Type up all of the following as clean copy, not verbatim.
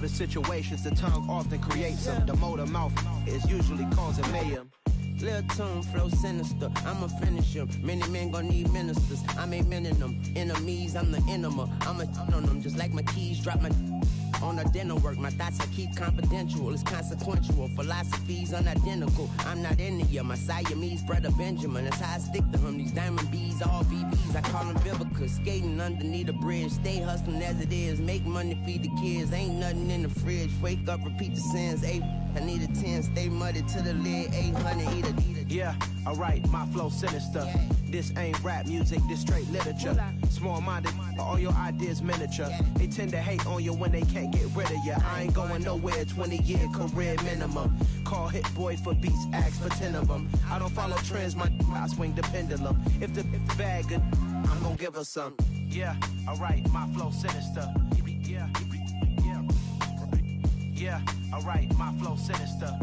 hopeless situations, the tongue often creates them. The motor mouth is usually causing mayhem. Lil' tune flow sinister, I'ma finish him. Many men gon' need ministers, I'm aiming them. Enemies, I'm the enema, I'm on them. Just like my keys, drop my on the dinner work. My thoughts I keep confidential, it's consequential. Philosophies unidentical, I'm not in it yet. My Siamese brother Benjamin, that's how I stick to him. These diamond bees, all BBs, I call them Vivica. Skating underneath the bridge, stay hustling as it is. Make money, feed the kids, ain't nothing in the fridge. Wake up, repeat the sins, I need a 10, stay muddy to the lid, 800, eat a. Yeah, alright, my flow sinister. This ain't rap music, this straight literature. Small-minded, all your ideas miniature. They tend to hate on you when they can't get rid of you. I ain't going nowhere, 20-year career minimum. Call Hit Boy for beats, ask for 10 of them. I don't follow trends, I swing the pendulum. If the bag good, I'm gonna give her some. Yeah, alright, my flow sinister. Yeah, alright, my flow sinister.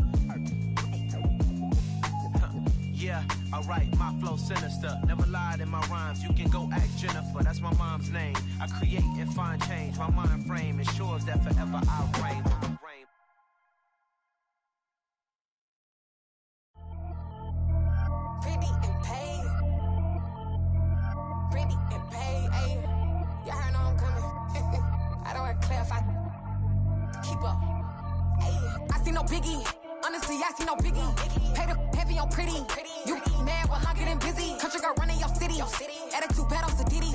Yeah, alright, my flow sinister. Never lied in my rhymes, you can go ask Jennifer, that's my mom's name. I create and find change, my mind frame ensures that forever I reign. Pretty and paid. Pretty and paid, ayy. Y'all heard I'm coming. I don't want to clarify. Keep up. Ayy, I see no biggie. Honestly, I see no biggie. Pay the heavy on pretty. You mad while I'm getting busy. Country girl running your city. Attitude bad on Sadidi.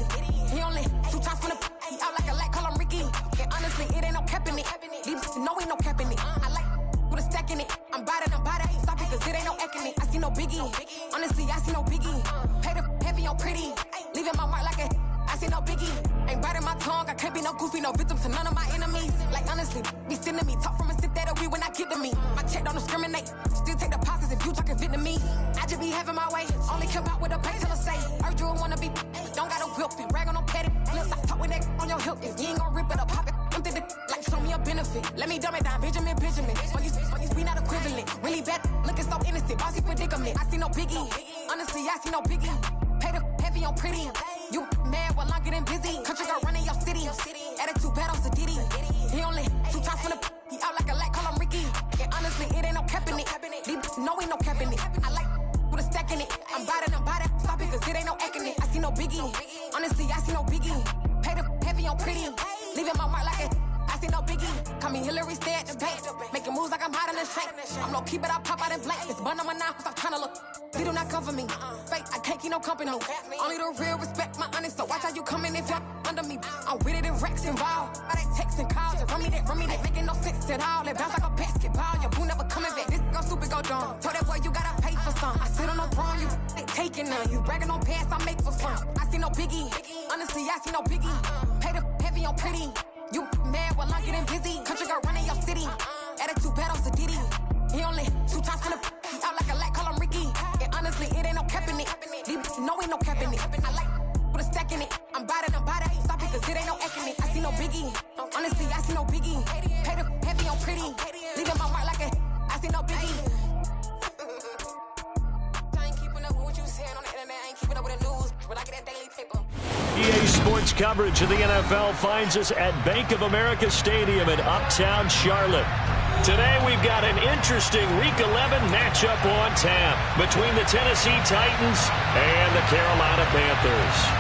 He only 2 times from the he out like a light, call him Ricky. And honestly, it ain't no cap in it. These know ain't no cap in it. I like with a stack in it. I'm bad. Stop it, cause it ain't no eck in it. I see no biggie. Honestly, I see no biggie. Pay the heavy on pretty. Leaving my mark like a I see no biggie. Ain't biting my tongue. I can't be no goofy, no victim to none of my enemies. Like honestly, be sending me talk from a sit that we when I get to me. My check don't discriminate. Still take deposits if you talking Vietnamese. I just be having my way. Only care about what the pay teller say. Heard you wanna be, don't got a whip and brag on no petty. Let's stop talk with that on your hip. If you ain't gon' rip it up, pop it. I'm thinking like show me a benefit. Let me dumb it down, Benjamin. On these we not equivalent. Really bad, looking so innocent. Bossy predicament. I see no biggie. Honestly, I see no biggie. Pay the heavy on pretty. You mad while I'm getting busy. Country girl running your city. Attitude bad on Sadidi. He only 2 times from the he out like a light, call him Ricky. And honestly, it ain't no cap in it. These know ain't no cap in it. I like with a stack in it. I'm bad. Stop it, cause it ain't no eck in it. I see no biggie. Honestly, I see no biggie. Pay the heavy on pretty. Leaving my mark like a I see no biggie. Call me Hillary, stay at the bank. Making moves like I'm hot in the shank. I'm low key, but I pop out in blank. It's bun on my knife, stop trying to look. They do not come for me. Fake, I can't keep no company. Only the real respect my honest. So watch how you coming if you're under me. I'm with it in Rex involved. I they text and calls and run me that. Making no sense at all. They bounce like a basketball. Your boo never coming back. This go stupid, go dumb. Told that boy you gotta pay for some. I sit on no throne, you ain't taking none. You bragging on pants, I make for fun. I see no biggie. Honestly, I see no biggie. Pay the heavy on pretty. You mad while I'm getting busy. Country girl running your city. Attitude bad on Sadidi. He only 2 times from the he out like a light, call him Ricky. And honestly, it ain't no cap in it. These know ain't no cap in it. I like with a stack in it. I'm bad. Stop it, cause it ain't no eck in it. I see no biggie. Honestly, I see no biggie. Pay the heavy on pretty. Leaving my mark like a I see no biggie. I ain't keeping up with what you saying on the internet. I ain't keeping up with the news. But I get that daily paper. EA Sports coverage of the NFL finds us at Bank of America Stadium in Uptown Charlotte. Today we've got an interesting Week 11 matchup on tap between the Tennessee Titans and the Carolina Panthers.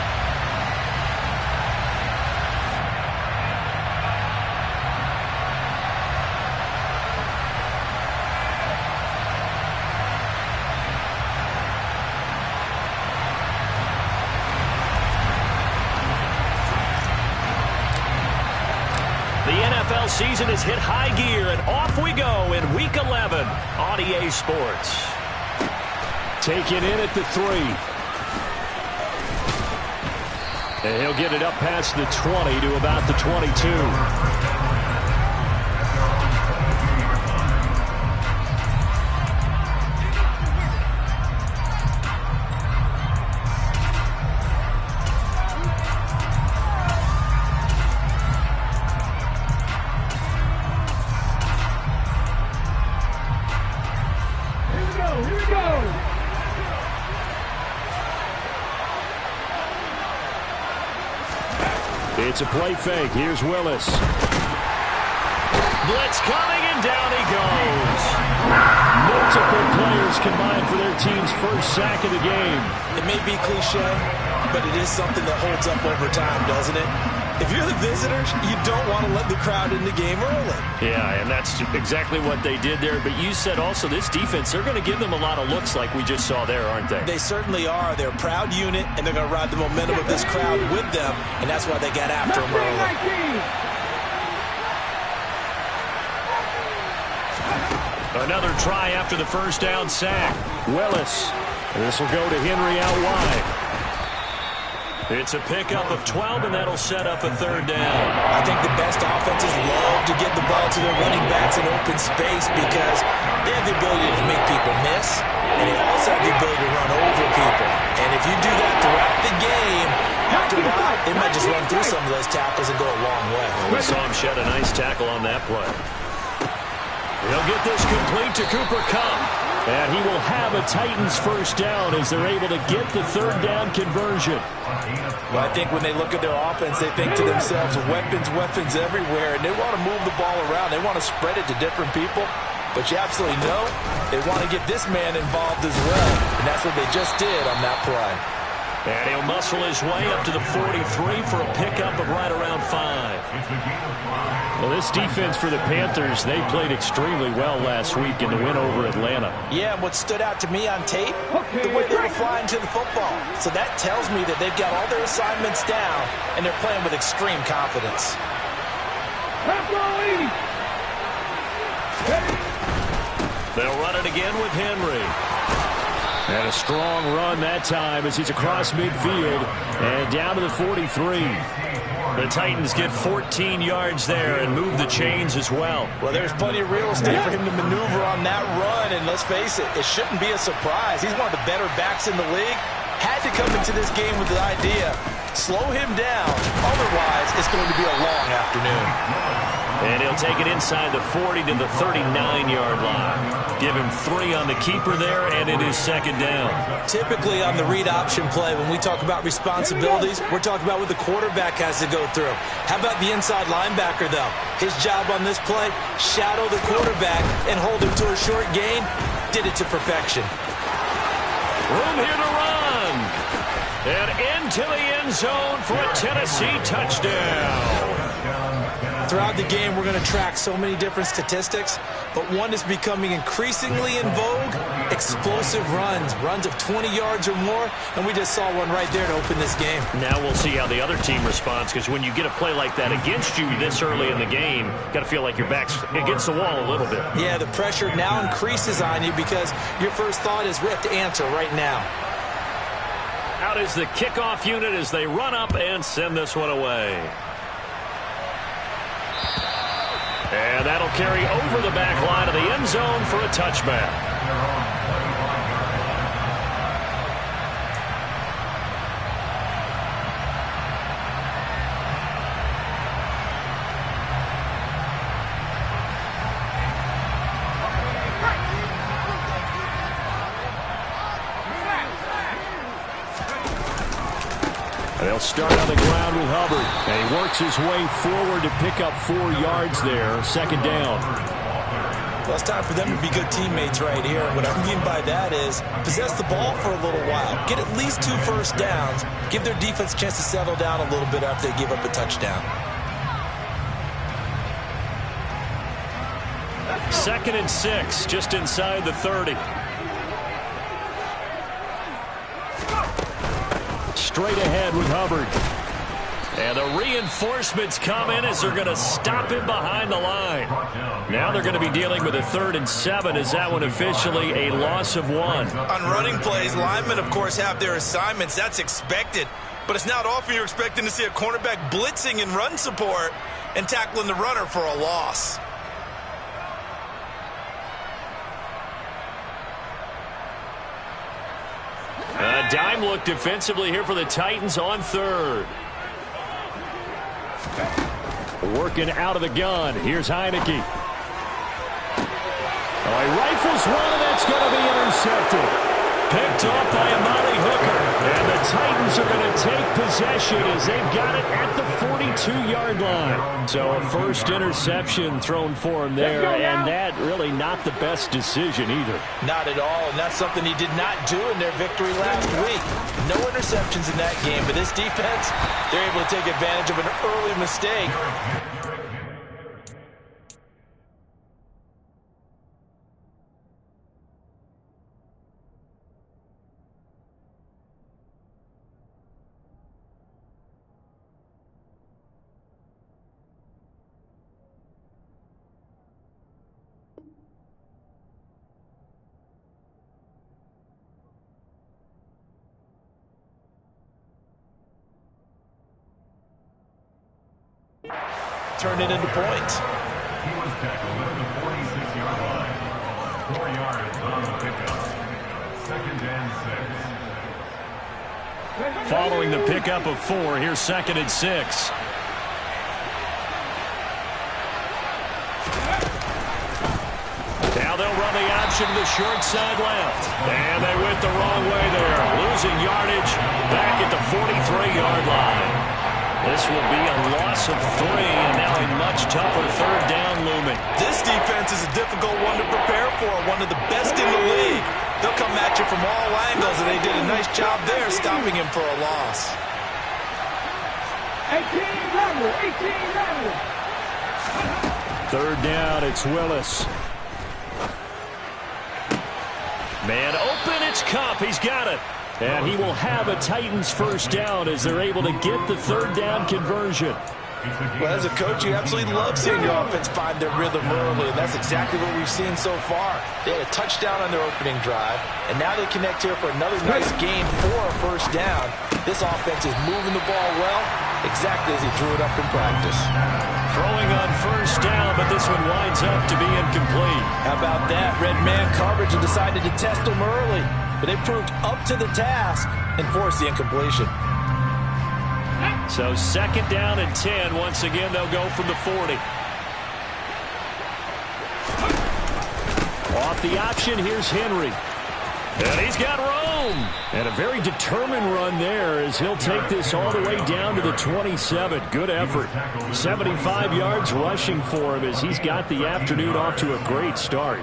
NFL season has hit high gear, and off we go in Week 11 on EA Sports. Taken in at the 3. And he'll get it up past the 20 to about the 22. It's a play fake. Here's Willis. blitz coming, and down he goes. Multiple players combined for their team's first sack of the game. It may be cliche, but it is something that holds up over time, doesn't it? If you're the visitors, you don't want to let the crowd in the game early. Yeah, and that's exactly what they did there. But you said also this defense, they're going to give them a lot of looks like we just saw there, aren't they? They certainly are. They're a proud unit, and they're going to ride the momentum of this crowd with them, and that's why they got after them early. Another try after the first down sack. Willis. This will go to Henry out wide. It's a pickup of 12, and that'll set up a third down. I think the best offenses love to get the ball to their running backs in open space because they have the ability to make people miss, and they also have the ability to run over people. And if you do that throughout the game, after a while, they might just run through some of those tackles and go a long way. We saw him shed a nice tackle on that play. He'll get this complete to Cooper Kupp. And he will have a Titans first down as they're able to get the third down conversion. Well, I think when they look at their offense, they think to themselves, weapons, weapons everywhere, and they want to move the ball around. They want to spread it to different people. But you absolutely know they want to get this man involved as well, and that's what they just did on that play. And he'll muscle his way up to the 43 for a pickup of right around 5. Well, this defense for the Panthers, they played extremely well last week in the win over Atlanta. Yeah, and what stood out to me on tape, the way they were flying to the football. So that tells me that they've got all their assignments down, and they're playing with extreme confidence. They'll run it again with Henry. And a strong run that time as he's across midfield and down to the 43. The Titans get 14 yards there and move the chains as well. Well, there's plenty of real estate for him to maneuver on that run, and let's face it, it shouldn't be a surprise. He's one of the better backs in the league. Had to come into this game with the idea, slow him down, otherwise it's going to be a long afternoon. And he'll take it inside the 40 to the 39-yard line. Give him 3 on the keeper there, and it is second down. Typically on the read option play, when we talk about responsibilities, we're talking about what the quarterback has to go through. How about the inside linebacker, though? His job on this play, shadow the quarterback and hold him to a short gain. Did it to perfection. Room here to run. And into the end zone for a Tennessee touchdown. Throughout the game, we're going to track so many different statistics, but one is becoming increasingly in vogue, explosive runs of 20 yards or more, and we just saw one right there to open this game. Now we'll see how the other team responds, because when you get a play like that against you this early in the game, got to feel like your back's against the wall a little bit. Yeah, the pressure now increases on you because your first thought is we have to answer right now. Out is the kickoff unit as they run up and send this one away. And that'll carry over the back line of the end zone for a touchback. They'll start on the ground with Hubbard. And he works his way forward to pick up 4 yards there. Second down. Well, it's time for them to be good teammates right here. What I mean by that is possess the ball for a little while. Get at least 2 first downs. Give their defense a chance to settle down a little bit after they give up a touchdown. Second and 6, just inside the 30. Straight ahead with Hubbard. And the reinforcements come in as they're going to stop him behind the line. Now they're going to be dealing with a 3rd and 7. Is that one officially a loss of 1? On running plays, linemen, of course, have their assignments. That's expected. But it's not often you're expecting to see a cornerback blitzing in run support and tackling the runner for a loss. A dime look defensively here for the Titans on 3rd. Working out of the gun. Here's Heineke. Oh, he rifles one, and that's going to be intercepted. Picked off by Amari Hooker. And the Titans are going to take possession as they've got it at the 42-yard line. So a first interception thrown for him there, and that really not the best decision either. Not at all, and that's something he did not do in their victory last week. No interceptions in that game, but this defense, they're able to take advantage of an early mistake. Turn it into points. He was tackled at the 46-yard line. 4 yards on the pickup. 2nd and 6. Following the pickup of 4, here's 2nd and 6. Now they'll run the option to the short side left. And they went the wrong way there. Losing yardage back at the 43-yard line. This will be a loss of 3, and now a much tougher 3rd down looming. This defense is a difficult one to prepare for, one of the best in the league. They'll come at you from all angles, and they did a nice job there stopping him for a loss. 3rd down, it's Willis. Man open, it's Kupp. He's got it. And he will have a Titans first down as they're able to get the 3rd down conversion. Well, as a coach, you absolutely love seeing your offense find their rhythm early, and that's exactly what we've seen so far. They had a touchdown on their opening drive, and now they connect here for another nice game for a first down. This offense is moving the ball well, exactly as he drew it up in practice. Throwing on first down, but this one winds up to be incomplete. How about that? Red man coverage and decided to test them early, but they proved up to the task and forced the incompletion. So 2nd down and 10. Once again, they'll go from the 40. Off the option, here's Henry. And he's got Rome. And a very determined run there as he'll take this all the way down to the 27. Good effort. 75 yards rushing for him as he's got the afternoon off to a great start.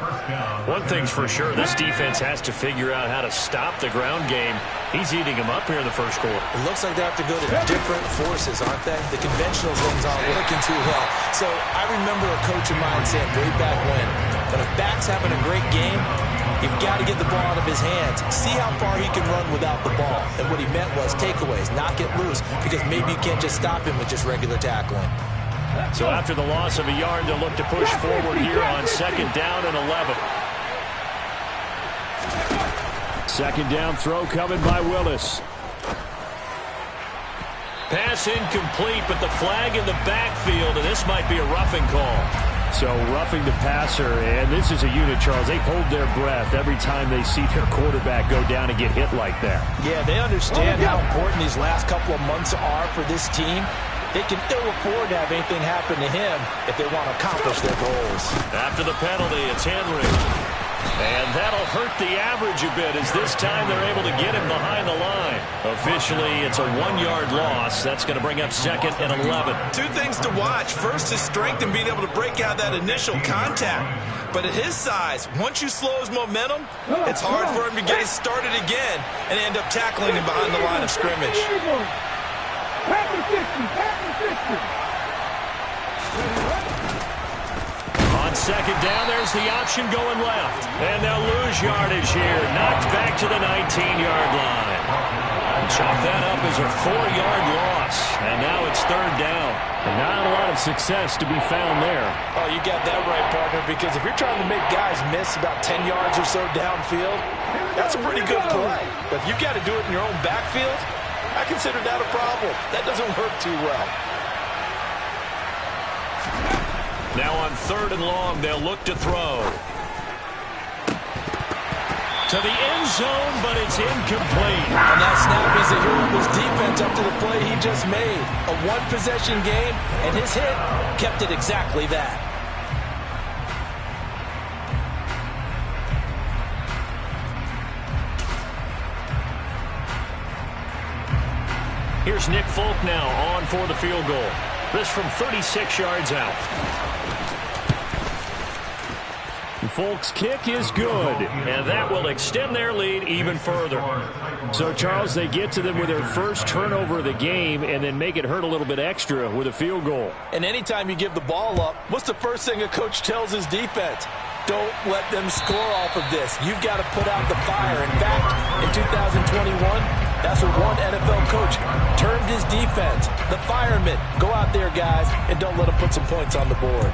One thing's for sure, this defense has to figure out how to stop the ground game. He's eating them up here in the first quarter. It looks like they have to go to different forces, aren't they? The conventional things aren't working too well. So I remember a coach of mine saying way back when a back's having a great game, you've got to get the ball out of his hands. See how far he can run without the ball. And what he meant was takeaways, not get loose, because maybe you can't just stop him with just regular tackling. So after the loss of a yard, they'll look to push forward here on 2nd down and 11. 2nd down throw coming by Willis. Pass incomplete, but the flag in the backfield, and this might be a roughing call. So roughing the passer, and this is a unit, Charles. They hold their breath every time they see their quarterback go down and get hit like that. Yeah, they understand how important these last couple of months are for this team. They can ill afford to have anything happen to him if they want to accomplish their goals. After the penalty, it's Henry. And that'll hurt the average a bit as this time they're able to get him behind the line. Officially, it's a 1-yard loss. That's going to bring up 2nd and 11. Two things to watch. First, his strength and being able to break out that initial contact. But at his size, once you slow his momentum, it's hard for him to get it started again and end up tackling him behind the line of scrimmage. On 2nd down, there's the option going left. And they'll lose yardage here. Knocked back to the 19-yard line. Chop that up as a 4-yard loss. And now it's 3rd down. And not a lot of success to be found there. Oh, you got that right, partner, because if you're trying to make guys miss about 10 yards or so downfield, that's a pretty good play. But if you got to do it in your own backfield, I consider that a problem. That doesn't work too well. Now on 3rd and long, they'll look to throw. To the end zone, but it's incomplete. On that snap, he's the hero of his defense up to the play he just made. A one-possession game, and his hit kept it exactly that. Here's Nick Folk now on for the field goal. This from 36 yards out. Folk's kick is good, and that will extend their lead even further. So, Charles, they get to them with their first turnover of the game and then make it hurt a little bit extra with a field goal. And anytime you give the ball up, what's the first thing a coach tells his defense? Don't let them score off of this. You've got to put out the fire. In fact, in 2021, that's what one NFL coach termed his defense. The firemen. Go out there, guys, and don't let them put some points on the board.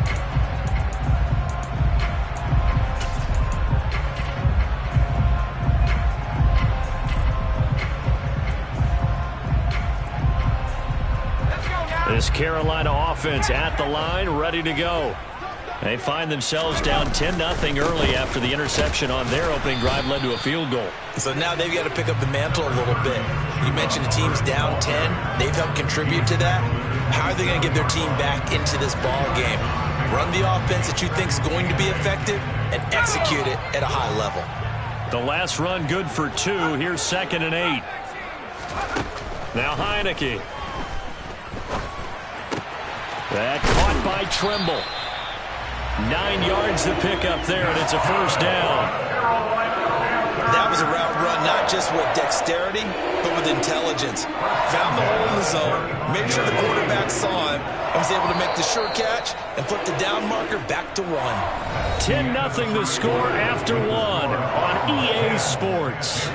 This Carolina offense at the line, ready to go. They find themselves down 10-0 early after the interception on their opening drive led to a field goal. So now they've got to pick up the mantle a little bit. You mentioned the team's down 10. They've helped contribute to that. How are they going to get their team back into this ball game? Run the offense that you think is going to be effective and execute it at a high level. The last run good for 2. Here's 2nd and 8. Now Heineke. That caught by Trimble. 9 yards to pick up there, and it's a first down. That was a route run, not just with dexterity, but with intelligence. Found the hole in the zone, made sure the quarterback saw him, and was able to make the sure catch and flip the down marker back to 1. 10-0 the score after 1 on EA Sports.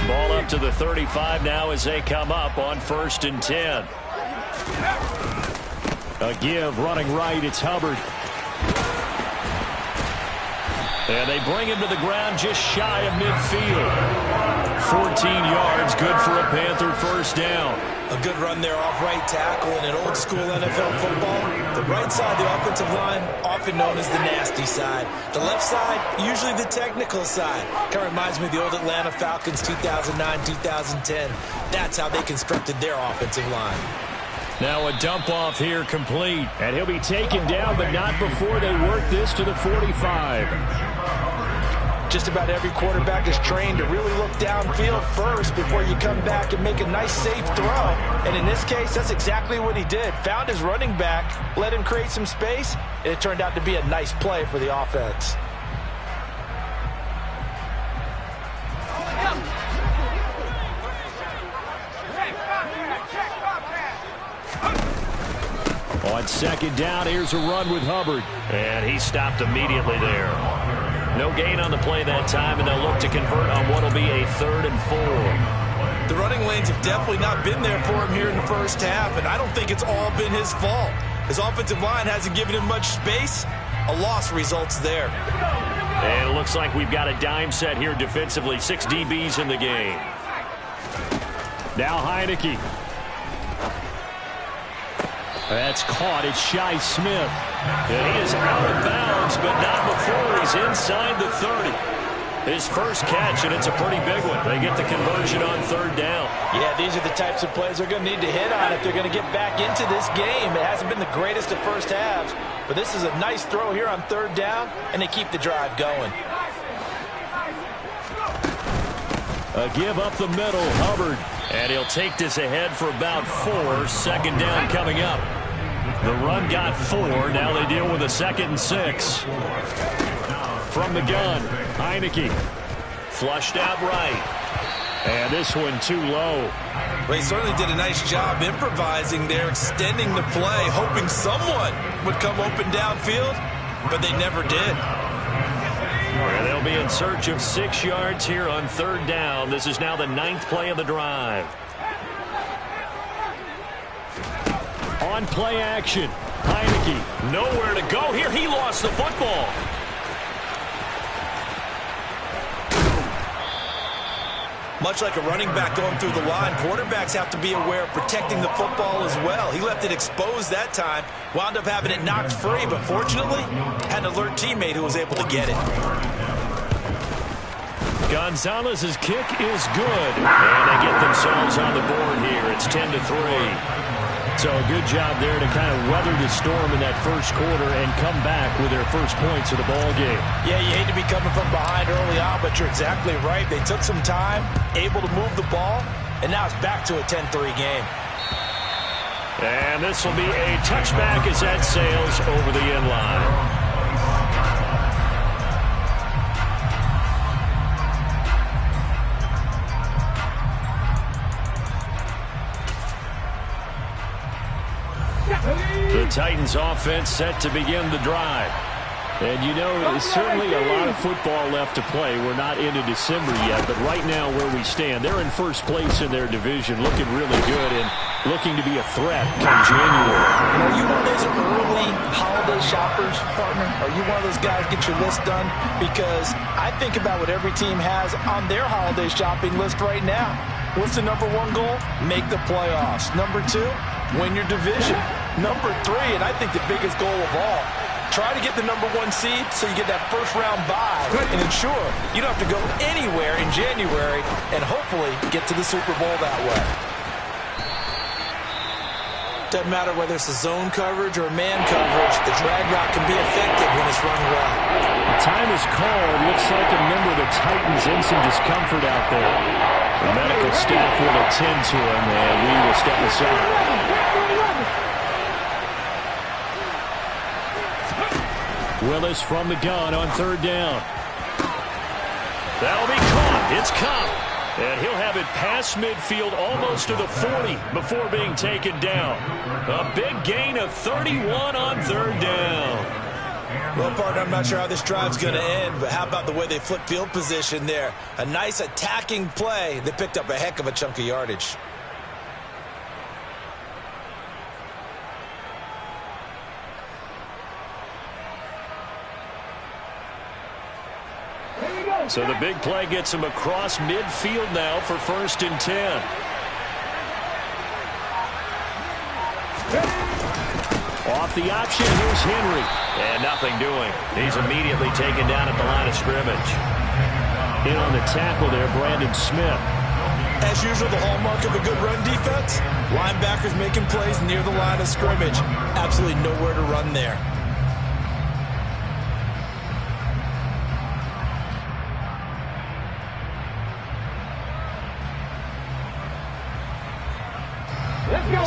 Ball up to the 35 now as they come up on 1st and 10. A give running right. It's Hubbard. And they bring him to the ground just shy of midfield. 14 yards, good for a Panther first down. A good run there off right tackle in an old school NFL football. The right side, the offensive line, often known as the nasty side. The left side, usually the technical side. Kind of reminds me of the old Atlanta Falcons 2009-2010. That's how they constructed their offensive line. Now a dump off here complete. And he'll be taken down, but not before they work this to the 45. Just about every quarterback is trained to really look downfield first before you come back and make a nice, safe throw. And in this case, that's exactly what he did. Found his running back, let him create some space, and it turned out to be a nice play for the offense. On 2nd down, here's a run with Hubbard. And he stopped immediately there. No gain on the play that time, and they'll look to convert on what will be a 3rd and 4. The running lanes have definitely not been there for him here in the first half, and I don't think it's all been his fault. His offensive line hasn't given him much space. A loss results there. And it looks like we've got a dime set here defensively. 6 DBs in the game. Now Heineke. That's caught. It's Shi Smith. And he is out of bounds, but not before he's inside the 30. His first catch, and it's a pretty big one. They get the conversion on 3rd down. Yeah, these are the types of plays they're going to need to hit on if they're going to get back into this game. It hasn't been the greatest of first halves, but this is a nice throw here on 3rd down, and they keep the drive going. A give up the middle, Hubbard. And he'll take this ahead for about 4. 2nd down coming up. The run got 4. Now they deal with a 2nd and 6. From the gun, Heineke. Flushed out right. And this one too low. Well, he certainly did a nice job improvising there, extending the play, hoping someone would come open downfield, but they never did. And they'll be in search of 6 yards here on 3rd down. This is now the 9th play of the drive. On play action, Heineke nowhere to go here. He lost the football. Much like a running back going through the line, quarterbacks have to be aware of protecting the football as well. He left it exposed that time, wound up having it knocked free, but fortunately, had an alert teammate who was able to get it. Gonzalez's kick is good, and they get themselves on the board here. It's 10-3. So a good job there to kind of weather the storm in that first quarter and come back with their first points of the ball game. Yeah, you hate to be coming from behind early on, but you're exactly right. They took some time, able to move the ball, and now it's back to a 10-3 game. And this will be a touchback as that sails over the end line. The Titans offense set to begin the drive. And you know, there's certainly a lot of football left to play. We're not into December yet, but right now where we stand, they're in first place in their division, looking really good and looking to be a threat come January. Are you one of those early holiday shoppers, partner? Are you one of those guys get your list done? Because I think about what every team has on their holiday shopping list right now. What's the number one goal? Make the playoffs. Number two, win your division. Number three, and I think the biggest goal of all, try to get the number one seed so you get that first round bye and ensure you don't have to go anywhere in January and hopefully get to the Super Bowl that way. Doesn't matter whether it's a zone coverage or man coverage, the drag route can be effective when it's run well. The time is called. Looks like a member of the Titans in some discomfort out there. The medical staff will attend to him, and we will step aside. Willis from the gun on third down. That'll be caught. It's caught. And he'll have it past midfield almost to the 40 before being taken down. A big gain of 31 on third down. Well, partner, I'm not sure how this drive's going to end, but how about the way they flip field position there? A nice attacking play. They picked up a heck of a chunk of yardage. So the big play gets him across midfield now for 1st and 10. Off the option, here's Henry. And nothing doing. He's immediately taken down at the line of scrimmage. In on the tackle there, Brandon Smith. As usual, the hallmark of a good run defense, linebackers making plays near the line of scrimmage. Absolutely nowhere to run there.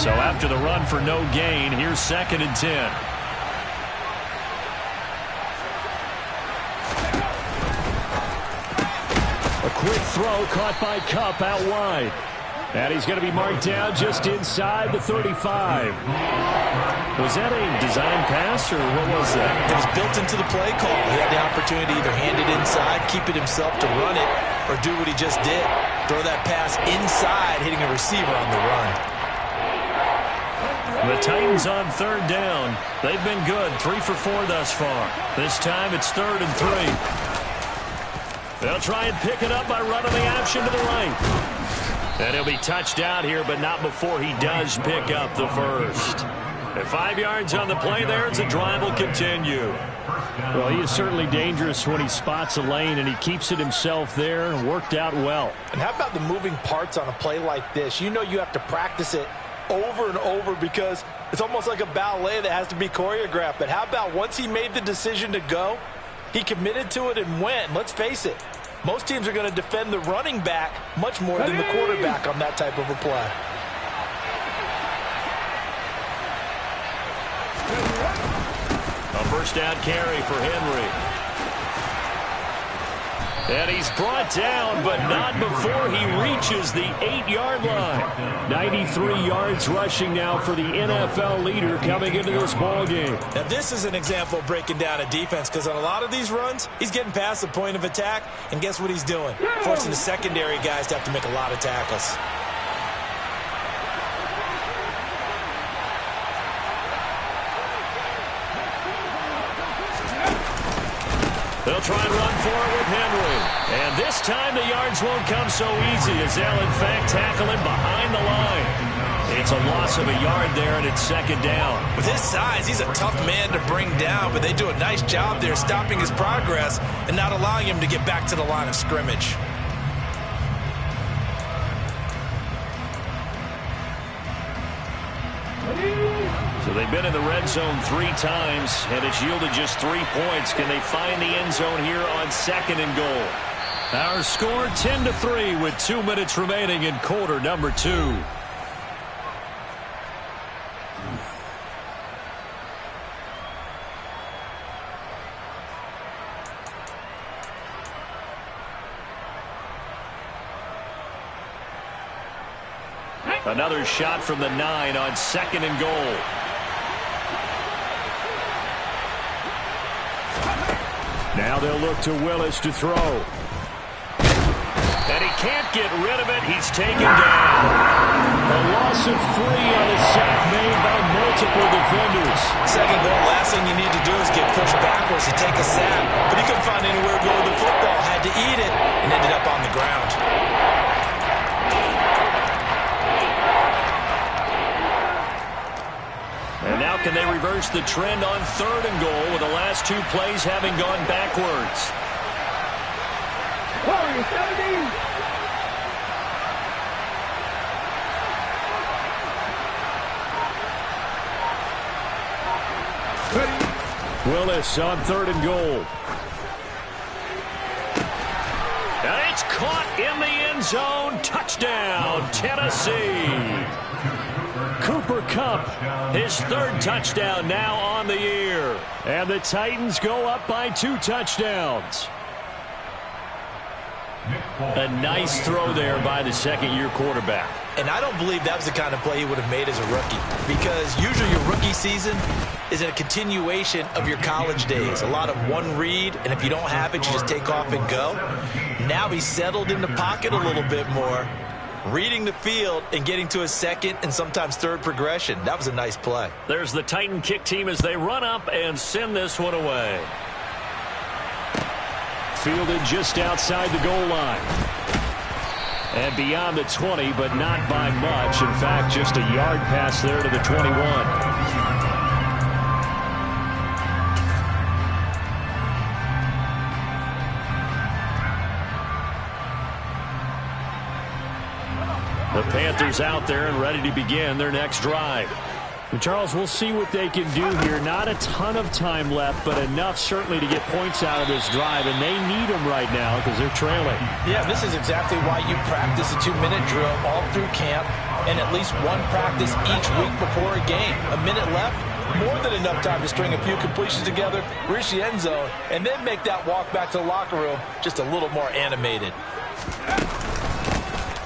So after the run for no gain, here's 2nd and 10. A quick throw caught by Kupp out wide. And he's going to be marked down just inside the 35. Was that a design pass, or what was that? It was built into the play call. He had the opportunity to either hand it inside, keep it himself to run it, or do what he just did. Throw that pass inside, hitting a receiver on the run. The Titans on third down. They've been good, 3 for 4 thus far. This time it's 3rd and 3. They'll try and pick it up by running the option to the right. And he'll be touched out here, but not before he does pick up the first. At 5 yards on the play there, as the drive will continue. Well, he is certainly dangerous when he spots a lane, and he keeps it himself there. Worked out well. And how about the moving parts on a play like this? You know you have to practice it over and over because it's almost like a ballet that has to be choreographed. But how about once he made the decision to go, he committed to it and went. Let's face it, most teams are going to defend the running back much more than the quarterback on that type of a play. A first down carry for Henry. And he's brought down, but not before he reaches the 8-yard line. 93 yards rushing now for the NFL leader coming into this ball game. Now, this is an example of breaking down a defense because on a lot of these runs, he's getting past the point of attack, and guess what he's doing? Forcing the secondary guys to have to make a lot of tackles. They'll try and run for it with Henry. And this time the yards won't come so easy as they'll, in fact, tackle him behind the line. It's a loss of a yard there, and it's 2nd down. With his size, he's a tough man to bring down, but they do a nice job there stopping his progress and not allowing him to get back to the line of scrimmage. So they've been in the red zone 3 times, and it's yielded just 3 points. Can they find the end zone here on 2nd and goal? Our score 10-3 with 2 minutes remaining in quarter number 2. Another shot from the 9 on 2nd and goal. Now they'll look to Willis to throw. And he can't get rid of it. He's taken down. A loss of 3 on a sack made by multiple defenders. 2nd goal, last thing you need to do is get pushed backwards to take a sack. But he couldn't find anywhere to go with the football. Had to eat it and ended up on the ground. And now can they reverse the trend on 3rd and goal with the last 2 plays having gone backwards? Willis on 3rd and goal. And it's caught in the end zone. Touchdown, Tennessee. Cooper Kupp, his 3rd touchdown now on the year. And the Titans go up by 2 touchdowns. A nice throw there by the 2nd-year quarterback. And I don't believe that was the kind of play he would have made as a rookie, because usually your rookie season is a continuation of your college days. A lot of one read, and if you don't have it, you just take off and go. Now he's settled in the pocket a little bit more, reading the field and getting to his 2nd and sometimes 3rd progression. That was a nice play. There's the Titan kick team as they run up and send this one away. Fielded just outside the goal line. And beyond the 20, but not by much. In fact, just a yard pass there to the 21. The Panthers out there and ready to begin their next drive. And Charles, we'll see what they can do here. Not a ton of time left, but enough certainly to get points out of this drive, and they need them right now because they're trailing. Yeah, this is exactly why you practice a 2-minute drill all through camp and at least one practice each week before a game. A minute left, more than enough time to string a few completions together, reach the end zone, and then make that walk back to the locker room just a little more animated.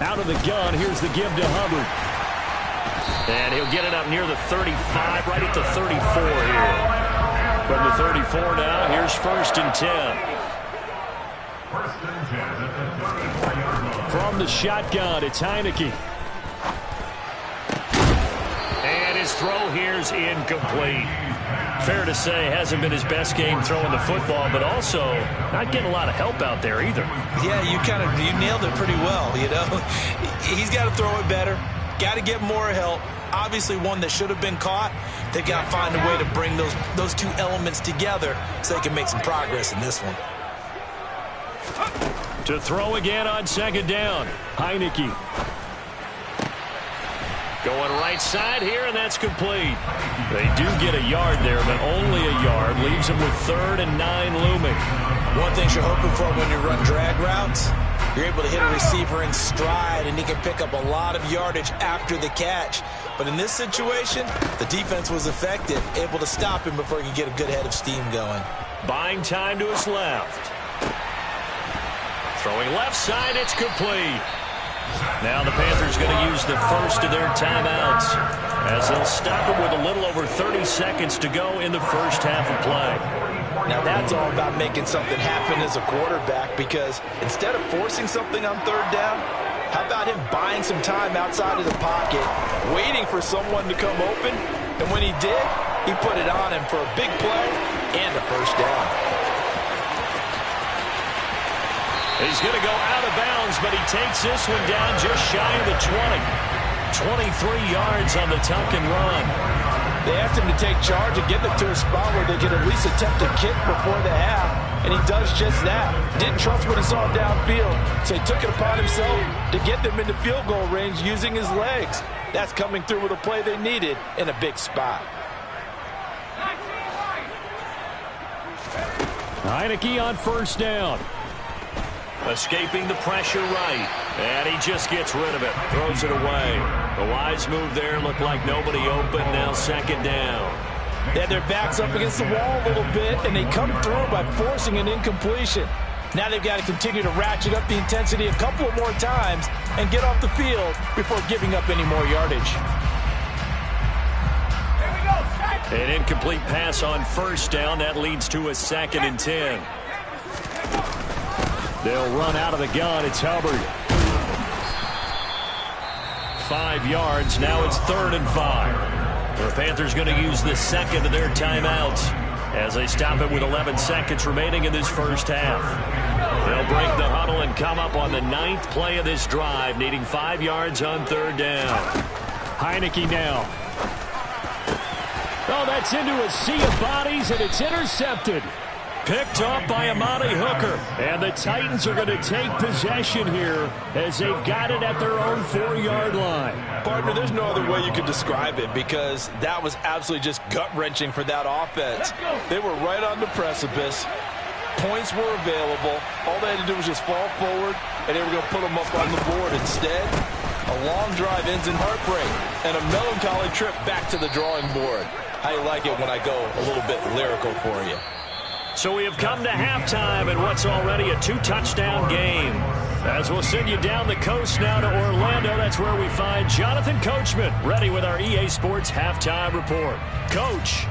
Out of the gun, here's the give to Hubbard. And he'll get it up near the 35, right at the 34 here. From the 34 now, here's 1st and 10. From the shotgun, it's Heineke. And his throw here's incomplete. Fair to say, hasn't been his best game throwing the football, but also not getting a lot of help out there either. Yeah, you nailed it pretty well, you know. He's got to throw it better. Got to get more help. Obviously one that should have been caught. They got to find a way to bring those 2 elements together so they can make some progress in this one. To throw again on 2nd down. Heineke. Going right side here, and that's complete. They do get a yard there, but only a yard. Leaves them with 3rd and 9 looming. One thing you're hoping for when you run drag routes, you're able to hit a receiver in stride, and he can pick up a lot of yardage after the catch. But in this situation, the defense was effective, able to stop him before he could get a good head of steam going. Buying time to his left. Throwing left side, it's complete. Now the Panthers going to use the first of their timeouts as they'll stop him with a little over 30 seconds to go in the first half of play. Now that's all about making something happen as a quarterback, because instead of forcing something on 3rd down, how about him buying some time outside of the pocket, waiting for someone to come open, and when he did, he put it on him for a big play and a 1st down. He's going to go out of bounds, but he takes this one down just shy of the 20. 23 yards on the tuck and run. They asked him to take charge and get them to a spot where they could at least attempt a kick before the half, and he does just that. Didn't trust what he saw downfield, so he took it upon himself to get them into field goal range using his legs. That's coming through with a play they needed in a big spot. Heineke on first down. Escaping the pressure right. And he just gets rid of it. Throws it away. A wise move there. Looked like nobody open. Now second down. They had their backs up against the wall a little bit, and they come through by forcing an incompletion. Now they've got to continue to ratchet up the intensity a couple of more times and get off the field before giving up any more yardage. An incomplete pass on first down. That leads to a 2nd and 10. They'll run out of the gun. It's Hubbard. 5 yards. Now it's 3rd and 5. The Panthers going to use the second of their timeouts as they stop it with 11 seconds remaining in this first half. They'll break the huddle and come up on the 9th play of this drive, needing 5 yards on 3rd down. Heineke now. Oh, that's into a sea of bodies, and it's intercepted. Picked off by Amani Hooker. And the Titans are going to take possession here as they've got it at their own 4-yard line. Partner, there's no other way you could describe it because that was absolutely just gut-wrenching for that offense. They were right on the precipice. Points were available. All they had to do was just fall forward, and they were going to put them up on the board. Instead, a long drive ends in heartbreak and a melancholy trip back to the drawing board. I like it when I go a little bit lyrical for you. So we have come to halftime in what's already a 2-touchdown game. As we'll send you down the coast now to Orlando, that's where we find Jonathan Coachman ready with our EA Sports Halftime Report. Coach.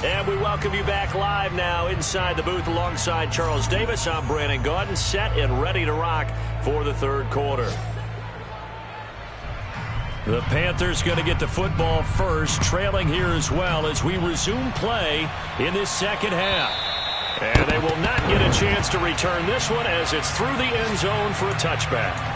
And we welcome you back live now inside the booth alongside Charles Davis. I'm Brandon Gaudin, set and ready to rock for the 3rd quarter. The Panthers going to get the football first, trailing here as well as we resume play in this second half. And they will not get a chance to return this one as it's through the end zone for a touchback.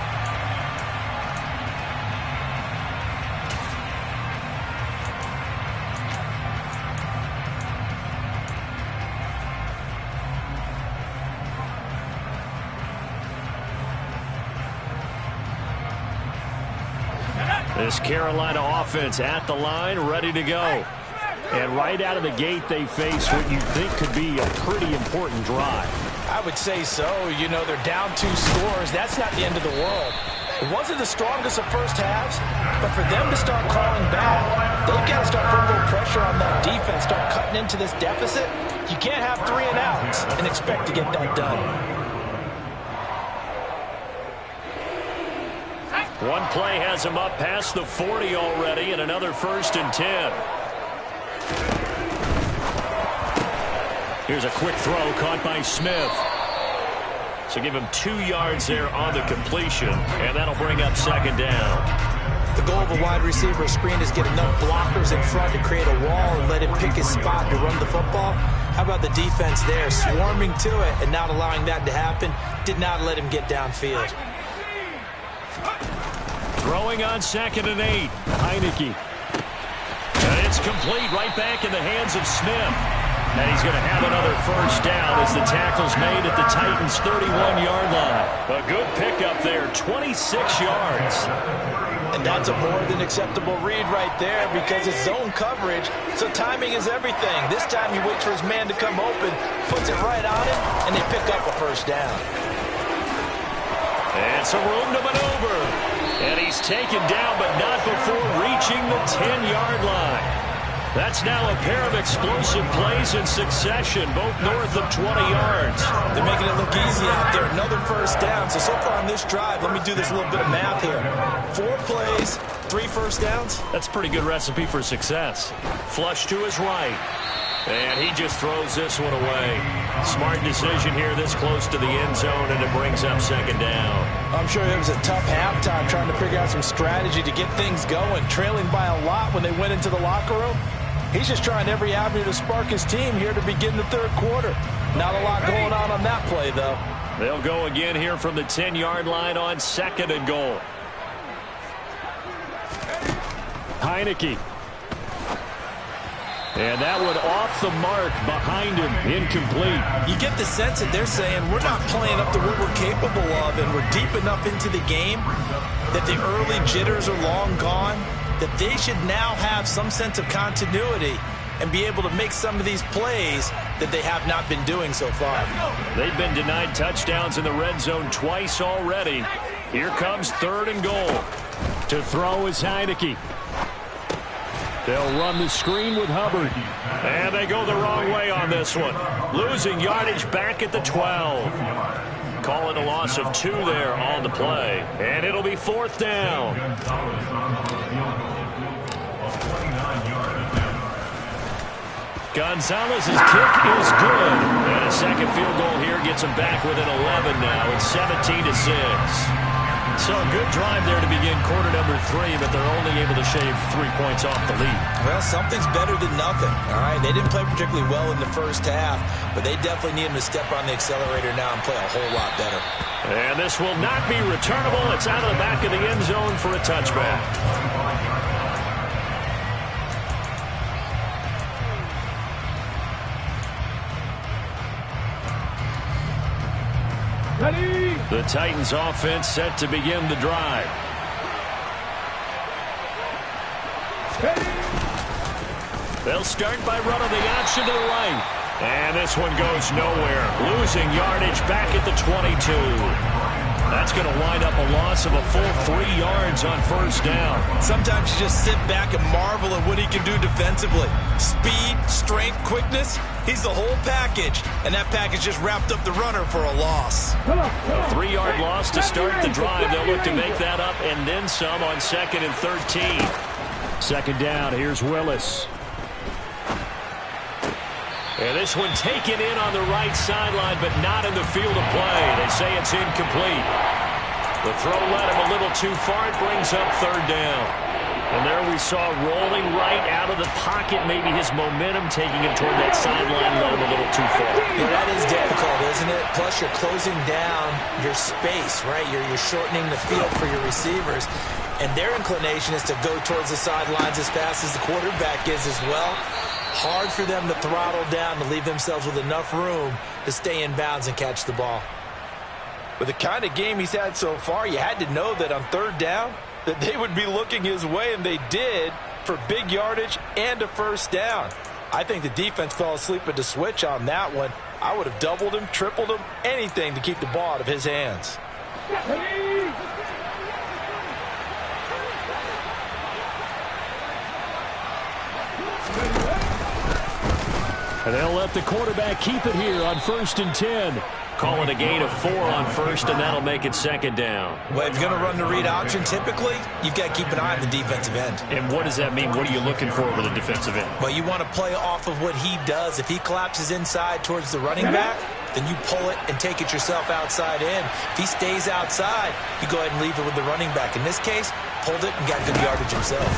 This Carolina offense at the line, ready to go. And right out of the gate, they face what you think could be a pretty important drive. I would say so. You know, they're down 2 scores. That's not the end of the world. It wasn't the strongest of first halves, but for them to start crawling back, they've got to start putting a little pressure on that defense, start cutting into this deficit. You can't have 3 and outs and expect to get that done. One play has him up past the 40 already, and another 1st and 10. Here's a quick throw caught by Smith. So give him 2 yards there on the completion, and that'll bring up 2nd down. The goal of a wide receiver screen is get enough blockers in front to create a wall and let him pick his spot to run the football. How about the defense there, swarming to it and not allowing that to happen? Did not let him get downfield. Throwing on 2nd and 8. Heineke. And it's complete right back in the hands of Smith. And he's going to have another 1st down as the tackle's made at the Titans' 31-yard line. A good pickup there, 26 yards. And that's a more than acceptable read right there because it's zone coverage, so timing is everything. This time he waits for his man to come open, puts it right on him, and they pick up a 1st down. And some room to maneuver. And he's taken down, but not before reaching the 10-yard line. That's now a pair of explosive plays in succession, both north of 20 yards. They're making it look easy out there. Another 1st down. So far on this drive, let me do this little bit of math here. 4 plays, 3 1st downs. That's a pretty good recipe for success. Flush to his right. And he just throws this one away. Smart decision here this close to the end zone, and it brings up 2nd down. I'm sure it was a tough halftime trying to figure out some strategy to get things going, trailing by a lot when they went into the locker room. He's just trying every avenue to spark his team here to begin the 3rd quarter. Not a lot going on that play, though. They'll go again here from the 10-yard line on 2nd and goal. And that one off the mark behind him, incomplete. You get the sense that they're saying we're not playing up to what we're capable of, and we're deep enough into the game that the early jitters are long gone, that they should now have some sense of continuity and be able to make some of these plays that they have not been doing so far. They've been denied touchdowns in the red zone twice already. Here comes 3rd and goal. To throw is Heineke. They'll run the screen with Hubbard. And they go the wrong way on this one. Losing yardage back at the 12. Call it a loss of 2 there on the play. And it'll be 4th down. Gonzalez's kick is good. And a second field goal here gets them back within 11 now. It's 17-6. So a good drive there to begin quarter number 3, but they're only able to shave 3 points off the lead. Well, something's better than nothing, all right? They didn't play particularly well in the first half, but they definitely need them to step on the accelerator now and play a whole lot better. And this will not be returnable. It's out of the back of the end zone for a touchback. The Titans offense set to begin the drive. They'll start by running the option to the right. And this one goes nowhere. Losing yardage back at the 22. That's going to wind up a loss of a full 3 yards on 1st down. Sometimes you just sit back and marvel at what he can do defensively. Speed, strength, quickness. He's the whole package. And that package just wrapped up the runner for a loss. A 3-yard loss to start the drive. They'll look to make that up and then some on 2nd and 13. 2nd down. Here's Willis. And this one taken in on the right sideline, but not in the field of play. They say it's incomplete. The throw led him a little too far. It brings up 3rd down. And there we saw rolling right out of the pocket. Maybe his momentum taking him toward that sideline led him a little too far. Yeah, that is difficult, isn't it? Plus, you're closing down your space, right? You're shortening the field for your receivers. And their inclination is to go towards the sidelines as fast as the quarterback is as well. Hard for them to throttle down to leave themselves with enough room to stay in bounds and catch the ball. With the kind of game he's had so far, you had to know that on 3rd down that they would be looking his way, and they did, for big yardage and a 1st down. I think the defense fell asleep at the switch on that one. I would have doubled him, tripled him, anything to keep the ball out of his hands. And they'll let the quarterback keep it here on 1st and 10. Call it a gain of 4 on 1st, and that'll make it 2nd down. Well, if you're going to run the read option, typically, you've got to keep an eye on the defensive end. And what does that mean? What are you looking for with a defensive end? Well, you want to play off of what he does. If he collapses inside towards the running back, then you pull it and take it yourself outside in. If he stays outside, you go ahead and leave it with the running back. In this case, pulled it and got good yardage himself.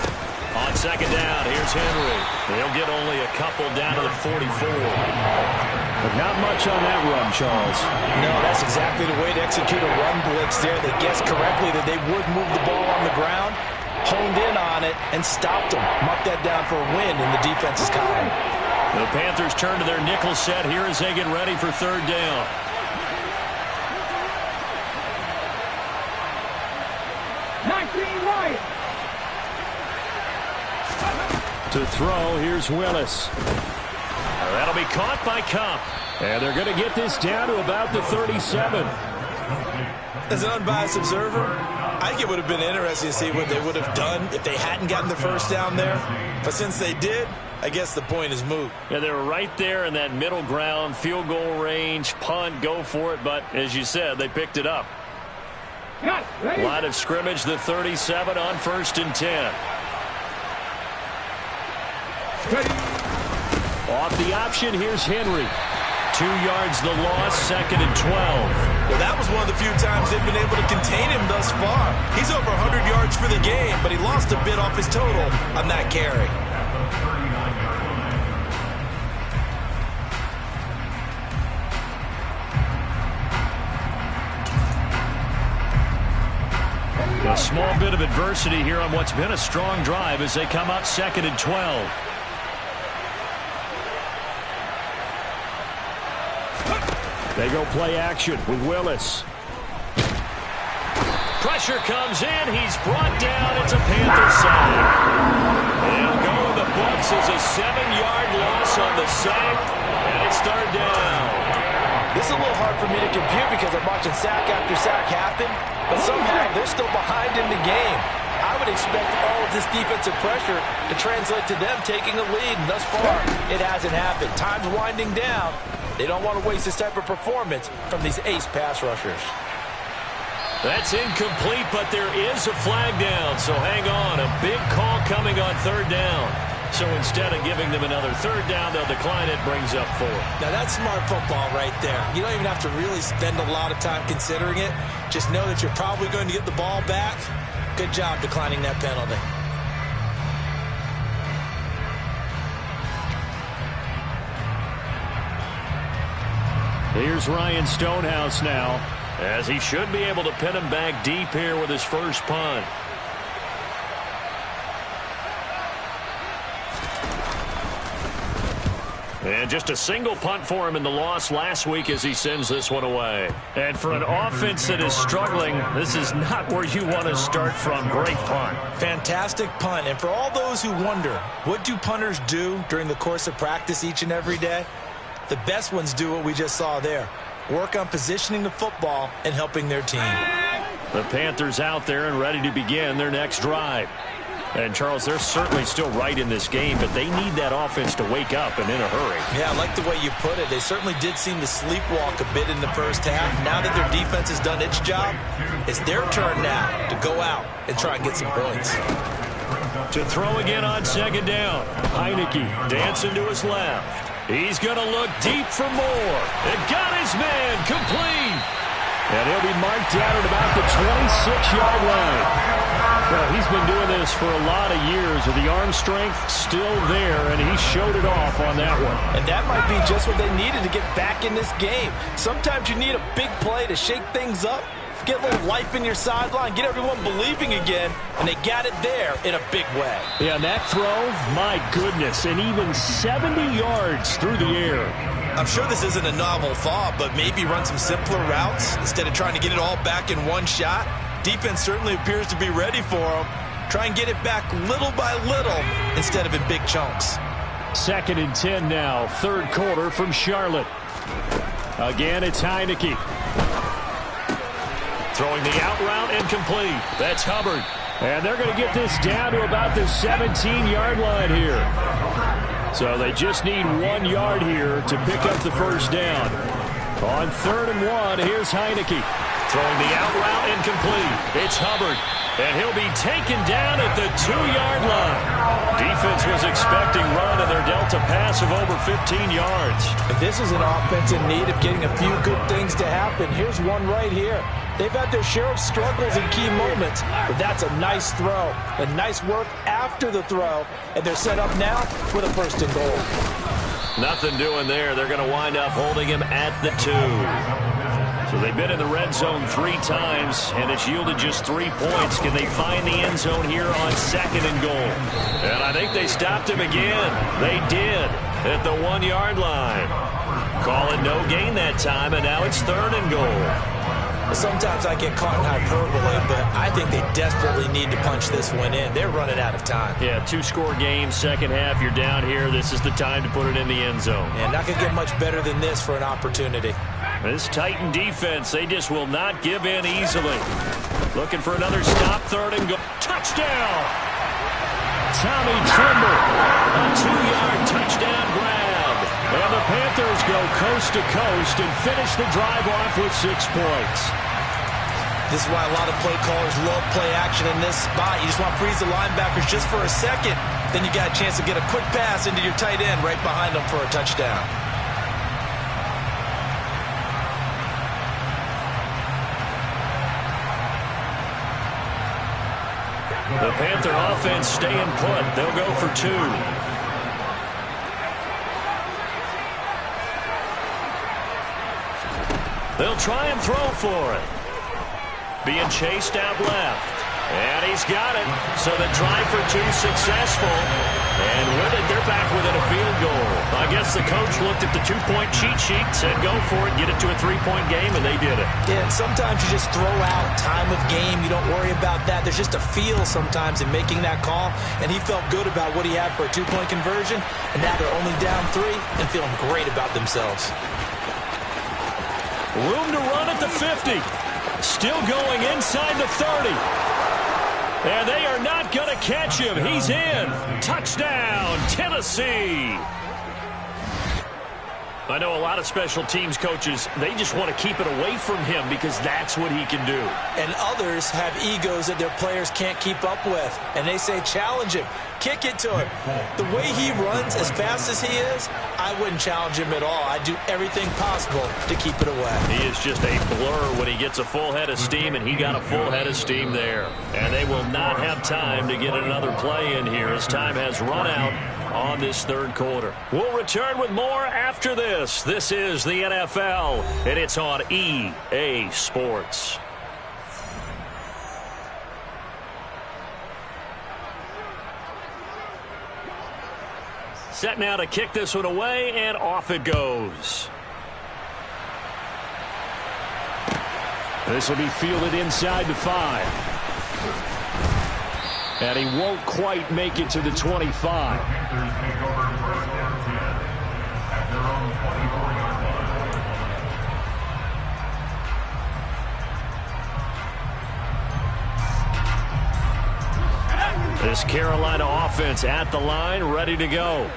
On 2nd down, here's Henry. They'll get only a couple down to the 44. But not much on that run, Charles. No, that's exactly the way to execute a run blitz there. They guessed correctly that they would move the ball on the ground, honed in on it, and stopped them. Marked that down for a win in the defense's column. The Panthers turn to their nickel set here as they get ready for 3rd down. To throw, here's Willis. That'll be caught by Cup. And they're going to get this down to about the 37. As an unbiased observer, I think it would have been interesting to see what they would have done if they hadn't gotten the 1st down there. But since they did, I guess the point is moot. Yeah, they were right there in that middle ground, field goal range, punt, go for it. But as you said, they picked it up. Line of scrimmage, the 37 on 1st and 10. Off the option, here's Henry. 2 yards the loss, 2nd and 12. Well, that was one of the few times they've been able to contain him thus far. He's over 100 yards for the game, but he lost a bit off his total on that carry. A small bit of adversity here on what's been a strong drive as they come up 2nd and 12. They go play action with Willis. Pressure comes in. He's brought down. It's a Panther sack. They'll go in the books as a 7-yard loss on the sack, and it's third down. This is a little hard for me to compute because I'm watching sack after sack happen, but somehow they're still behind in the game. I would expect all of this defensive pressure to translate to them taking a lead, and thus far, it hasn't happened. Time's winding down. They don't want to waste this type of performance from these ace pass rushers. That's incomplete, but there is a flag down, so hang on. A big call coming on third down. So instead of giving them another third down, they'll decline it, brings up 4. Now, that's smart football right there. You don't even have to really spend a lot of time considering it. Just know that you're probably going to get the ball back. Good job declining that penalty. Here's Ryan Stonehouse now, as he should be able to pin him back deep here with his first punt. And just a single punt for him in the loss last week as he sends this one away. And for an offense that is struggling, this is not where you want to start from. Great punt. Fantastic punt. And for all those who wonder, what do punters do during the course of practice each and every day? The best ones do what we just saw there. Work on positioning the football and helping their team. The Panthers out there and ready to begin their next drive. And, Charles, they're certainly still right in this game, but they need that offense to wake up and in a hurry. Yeah, I like the way you put it. They certainly did seem to sleepwalk a bit in the first half. Now that their defense has done its job, it's their turn now to go out and try and get some points. To throw again on second down. Heineke dancing to his left. He's going to look deep for more. It got his man complete. And he'll be marked down at about the 26-yard line. Well, he's been doing this for a lot of years with the arm strength still there, and he showed it off on that one. And that might be just what they needed to get back in this game. Sometimes you need a big play to shake things up, get a little life in your sideline, get everyone believing again, and they got it there in a big way. Yeah, and that throw, my goodness, and even 70 yards through the air. I'm sure this isn't a novel thought, but maybe run some simpler routes instead of trying to get it all back in one shot. Defense certainly appears to be ready for them. Try and get it back little by little instead of in big chunks. 2nd and 10 now, third quarter from Charlotte. Again, it's Heineke. Throwing the out route incomplete. That's Hubbard. And they're going to get this down to about the 17-yard line here. So they just need 1 yard here to pick up the first down. On 3rd and 1, here's Heineke. Throwing the out route incomplete. It's Hubbard. And he'll be taken down at the 2-yard line. Defense was expecting run, and they're dealt a pass of over 15 yards. And this is an offense in need of getting a few good things to happen. Here's one right here. They've had their share of struggles in key moments, but that's a nice throw. And nice work after the throw. And they're set up now with a 1st and goal. Nothing doing there. They're going to wind up holding him at the 2. So they've been in the red zone 3 times, and it's yielded just 3 points. Can they find the end zone here on 2nd and goal? And I think they stopped him again. They did at the 1-yard line. Call it no gain that time, and now it's 3rd and goal. Sometimes I get caught in hyperbole, but I think they desperately need to punch this one in. They're running out of time. Yeah, 2-score game, second half. You're down here. This is the time to put it in the end zone. And not going to get much better than this for an opportunity. This Titan defense, they just will not give in easily. Looking for another stop, 3rd and goal. Touchdown! Tommy Trimble, a 2-yard touchdown grab. And the Panthers go coast to coast and finish the drive off with 6 points. This is why a lot of play callers love play action in this spot. You just want to freeze the linebackers just for a second. Then you got a chance to get a quick pass into your tight end right behind them for a touchdown. The Panther offense staying put. They'll go for 2. They'll try and throw for it. Being chased out left. And he's got it. So the try for 2 successful. And with it, they're back within a field goal. I guess the coach looked at the two-point cheat sheet, said go for it, get it to a three-point game, and they did it. Yeah, and sometimes you just throw out time of game. You don't worry about that. There's just a feel sometimes in making that call, and he felt good about what he had for a two-point conversion, and now they're only down 3 and feeling great about themselves. Room to run at the 50. Still going inside the 30. And they are not going to catch him. He's in. Touchdown, Tennessee. I know a lot of special teams coaches, they just want to keep it away from him because that's what he can do. And others have egos that their players can't keep up with. And they say, challenge him. Kick it to him. The way he runs as fast as he is, I wouldn't challenge him at all. I'd do everything possible to keep it away. He is just a blur when he gets a full head of steam, and he got a full head of steam there. And they will not have time to get another play in here as time has run out on this third quarter. We'll return with more after this. This is the NFL, and it's on EA Sports. Set now to kick this one away, and off it goes. This will be fielded inside the 5. And he won't quite make it to the 25. Panthers take over 1st and 10 at their own 24-yard line. This Carolina offense at the line, ready to go.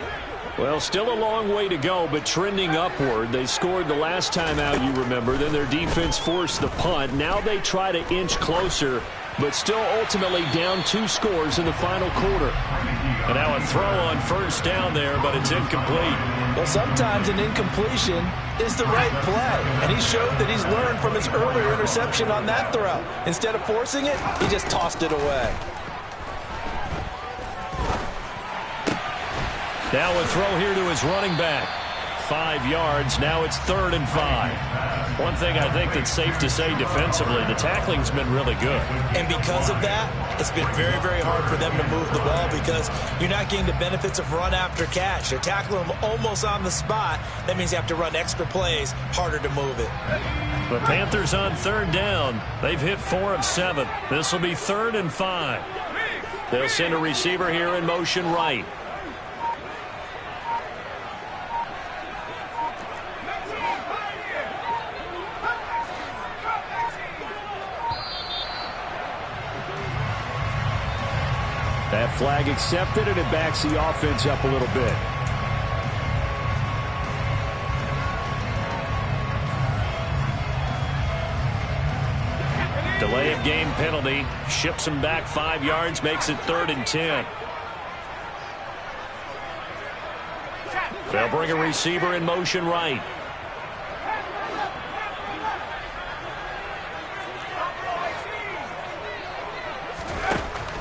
Well, still a long way to go, but trending upward. They scored the last time out, you remember. Then their defense forced the punt. Now they try to inch closer, but still ultimately down 2 scores in the final quarter. And now a throw on first down there, but it's incomplete. Well, sometimes an incompletion is the right play. And he showed that he's learned from his earlier interception on that throw. Instead of forcing it, he just tossed it away. Now a throw here to his running back. 5 yards. Now it's 3rd and 5. One thing I think that's safe to say defensively, the tackling's been really good. And because of that, it's been very, very hard for them to move the ball because you're not getting the benefits of run after catch. They're tackling them almost on the spot. That means you have to run extra plays, harder to move it. The Panthers on 3rd down. They've hit 4 of 7. This will be 3rd and 5. They'll send a receiver here in motion right. That flag accepted, and it backs the offense up a little bit. Delay of game penalty. Ships him back 5 yards, makes it 3rd and 10. They'll bring a receiver in motion right.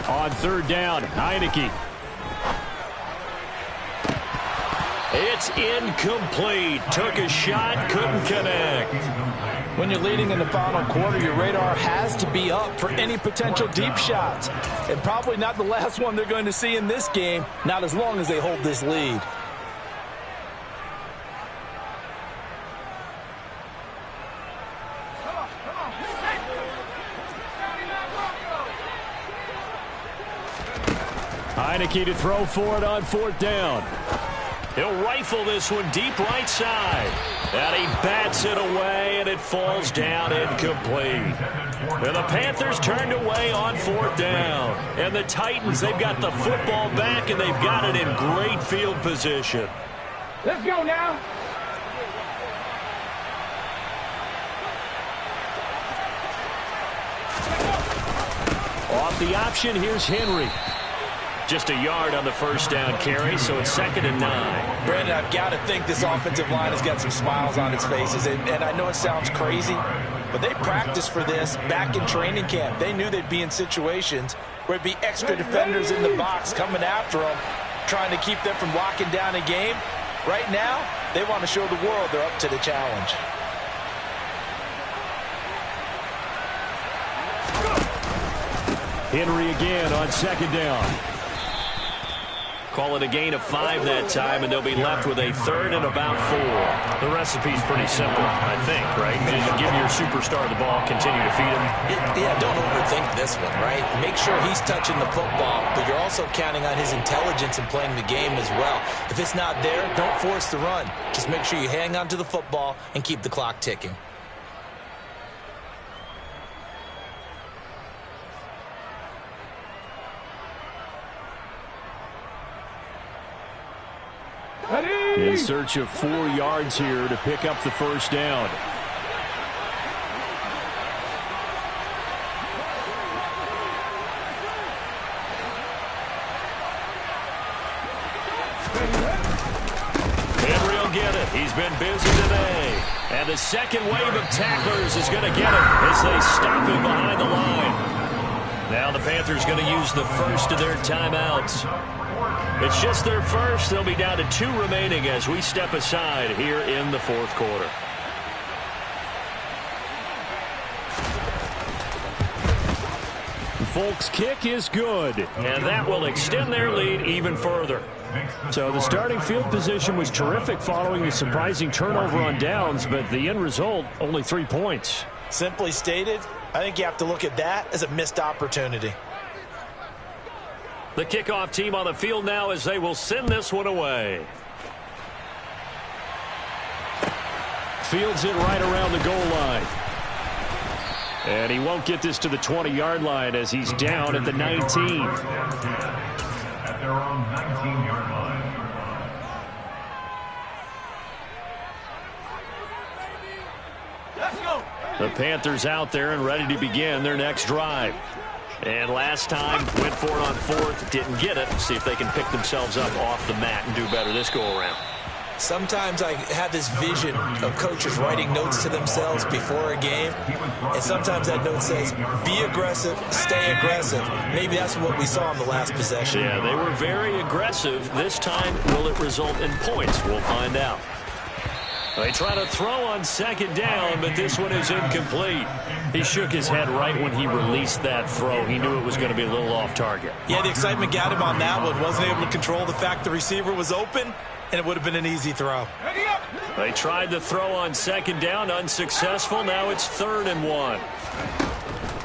On 3rd down, Heineke. It's incomplete. Took a shot, couldn't connect. When you're leading in the final quarter, your radar has to be up for any potential deep shots. And probably not the last one they're going to see in this game, not as long as they hold this lead. Heineke to throw for it on 4th down. He'll rifle this one deep right side. And he bats it away, and it falls down incomplete. And the Panthers turned away on 4th down. And the Titans, they've got the football back, and they've got it in great field position. Let's go now. Off the option, here's Henry. Just a yard on the first down carry, so it's 2nd and 9. Brandon, I've got to think this offensive line has got some smiles on its faces. And I know it sounds crazy, but they practiced for this back in training camp. They knew they'd be in situations where it'd be extra defenders in the box coming after them, trying to keep them from locking down a game. Right now, they want to show the world they're up to the challenge. Henry again on 2nd down. Call it a gain of 5 that time, and they'll be left with a third and about 4. The recipe's pretty simple, I think, right? Just give your superstar the ball, continue to feed him. Yeah, don't overthink this one, right? Make sure he's touching the football, but you're also counting on his intelligence in playing the game as well. If it's not there, don't force the run. Just make sure you hang on to the football and keep the clock ticking. In search of 4 yards here to pick up the first down. Henry will get it. He's been busy today. And the second wave of tacklers is going to get him as they stop him behind the line. Now the Panthers going to use the first of their timeouts. It's just their first. They'll be down to 2 remaining as we step aside here in the fourth quarter. Folks' kick is good, and that will extend their lead even further. So the starting field position was terrific following the surprising turnover on downs, but the end result, only 3 points. Simply stated, I think you have to look at that as a missed opportunity. The kickoff team on the field now as they will send this one away. Fields it right around the goal line. And he won't get this to the 20-yard line as he's down at the 19. At their own 19-yard line. Let's go. The Panthers out there and ready to begin their next drive. And last time, went for it on 4th, didn't get it. See if they can pick themselves up off the mat and do better this go-around. Sometimes I have this vision of coaches writing notes to themselves before a game, and sometimes that note says, be aggressive, stay aggressive. Maybe that's what we saw in the last possession. Yeah, they were very aggressive. This time, will it result in points? We'll find out. They try to throw on second down, but this one is incomplete. He shook his head right when he released that throw. He knew it was going to be a little off target. Yeah, the excitement got him on that one. Wasn't able to control the fact the receiver was open, and it would have been an easy throw. They tried to throw on second down, unsuccessful. Now it's 3rd and 1.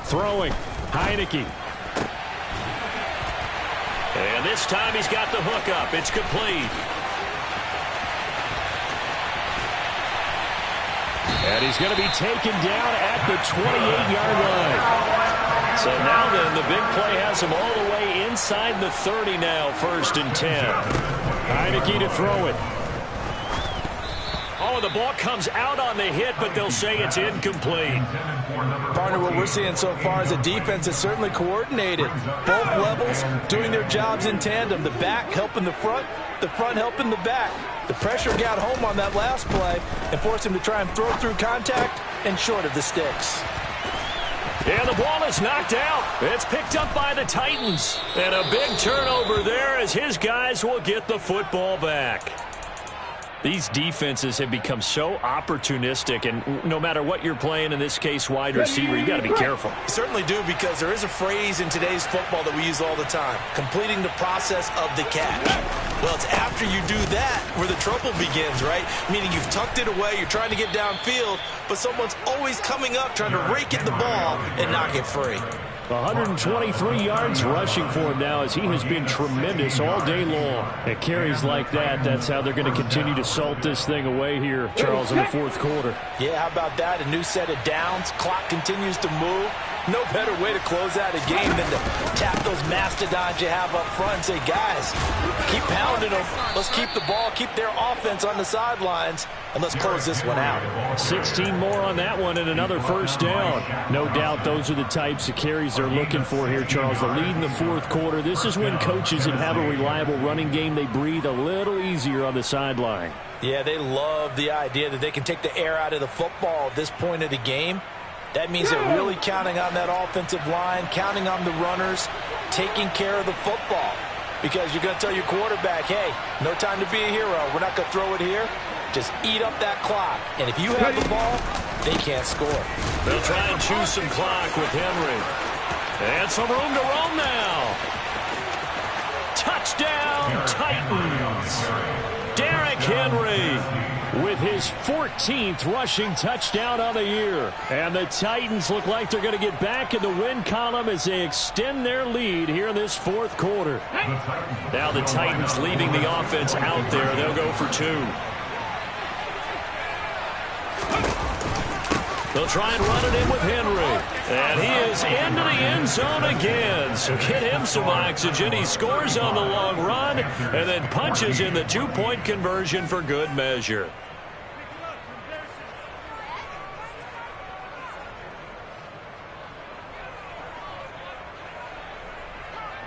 Throwing, Heineke. And this time he's got the hook up. It's complete. And he's going to be taken down at the 28-yard line. So now then, the big play has him all the way inside the 30 now, 1st and 10. Heineke to throw it. Oh, the ball comes out on the hit, but they'll say it's incomplete. Partner, what we're seeing so far is a defense that's certainly coordinated. Both levels doing their jobs in tandem. The back helping the front helping the back. The pressure got home on that last play and forced him to try and throw through contact and short of the sticks. And the ball is knocked out. It's picked up by the Titans. And a big turnover there as his guys will get the football back. These defenses have become so opportunistic, and no matter what you're playing, in this case wide receiver, you got to be careful. You certainly do, because there is a phrase in today's football that we use all the time, completing the process of the catch. Well, it's after you do that where the trouble begins, right? Meaning you've tucked it away, you're trying to get downfield, but someone's always coming up trying to rake at the ball and knock it free. 123 yards rushing for him now as he has been tremendous all day long. At carries like that, that's how they're going to continue to salt this thing away here, Charles, in the fourth quarter. Yeah, how about that? A new set of downs. Clock continues to move. No better way to close out a game than to tap those mastodons you have up front and say, guys, keep pounding them. Let's keep the ball, keep their offense on the sidelines, and let's close this one out. 16 more on that one and another first down. No doubt those are the types of carries they're looking for here, Charles. The lead in the fourth quarter. This is when coaches that have a reliable running game, they breathe a little easier on the sideline. Yeah, they love the idea that they can take the air out of the football at this point of the game. That means they're really counting on that offensive line, counting on the runners, taking care of the football. Because you're going to tell your quarterback, hey, no time to be a hero. We're not going to throw it here. Just eat up that clock. And if you have the ball, they can't score. They'll try and choose some clock with Henry. And some room to roam now. Touchdown, Titans. Derrick Henry with his 14th rushing touchdown on the year. And the Titans look like they're going to get back in the win column as they extend their lead here in this fourth quarter. Now the Titans leaving the offense out there. They'll go for 2. They'll try and run it in with Henry. And he is into the end zone again. So get him some oxygen. He scores on the long run and then punches in the 2-point conversion for good measure.